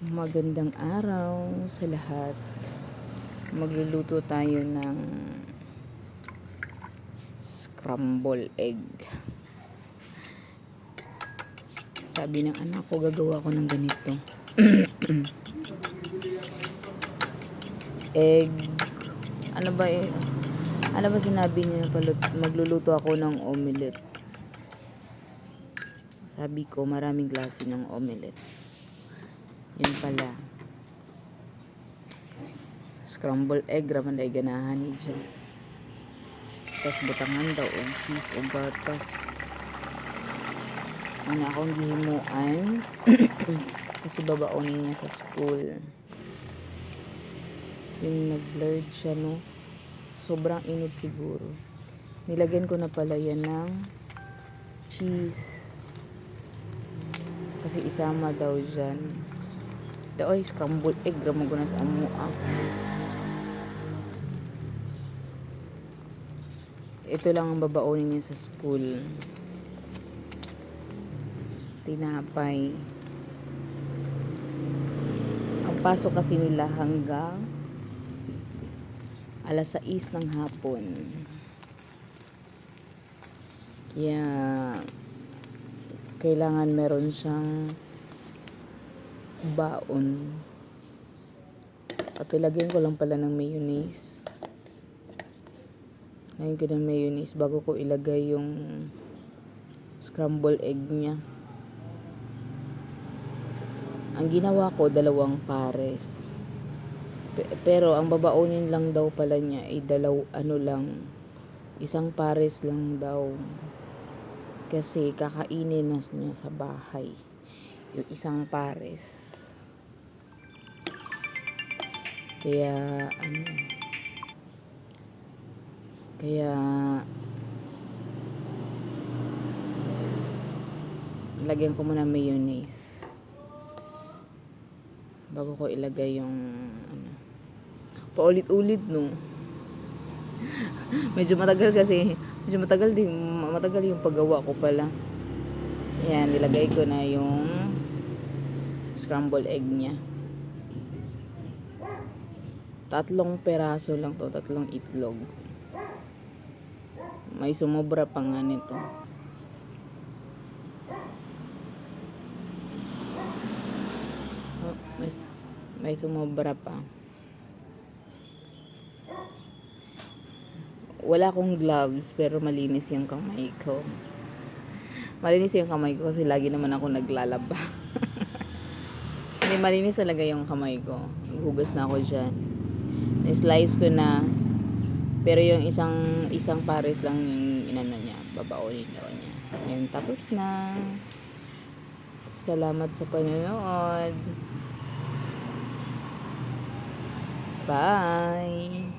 Magandang araw sa lahat. Magluluto tayo ng scramble egg. Sabi ng anak ko, gagawa ko ng ganito. Egg. Ano ba sinabi niya? Magluluto ako ng omelette. Sabi ko, maraming klase ng omelette. Yun pala. Scramble egg, raman ay ganahan niya. Tapos butangan daw o cheese o gatas. Ano akong gihimuan. Kasi babaonin niya sa school. Yung nag-blurred siya, no? Sobrang init siguro. Nilagyan ko na pala yan ng cheese. Kasi isama daw dyan. Daoy, scrambled egg. Ramang ko na sa amua. Ito lang ang babaonin niya sa school. Tinapay. Ang pasok kasi nila hanggang alas 6 ng hapon. Kaya kailangan meron siyang baon. At ilagyan ko lang pala ng mayonnaise. Lagyan ko ng mayonnaise bago ko ilagay yung scramble egg niya. Ang ginawa ko, 2 pares. Pero ang babaonin lang daw pala niya ay 1 pares lang daw. Kasi kakainin na niya sa bahay. Yung 1 pares. Kaya lagyan ko muna mayonnaise bago ko ilagay yung paulit-ulit, no. Medyo matagal yung paggawa ko pala. Ayan, nilagay ko na yung scramble egg niya. 3 peraso lang to, 3 itlog. May sumobra pa nga nito. May sumobra pa. Wala akong gloves pero malinis yung kamay ko. Kasi lagi naman ako naglalaba. Hindi, malinis talaga yung kamay ko. Hugas na ako dyan. Slice ko na. Pero yung isang pares lang yung inano niya. Babaonin daw niya. Ayan, tapos na. Salamat sa panonood. Bye!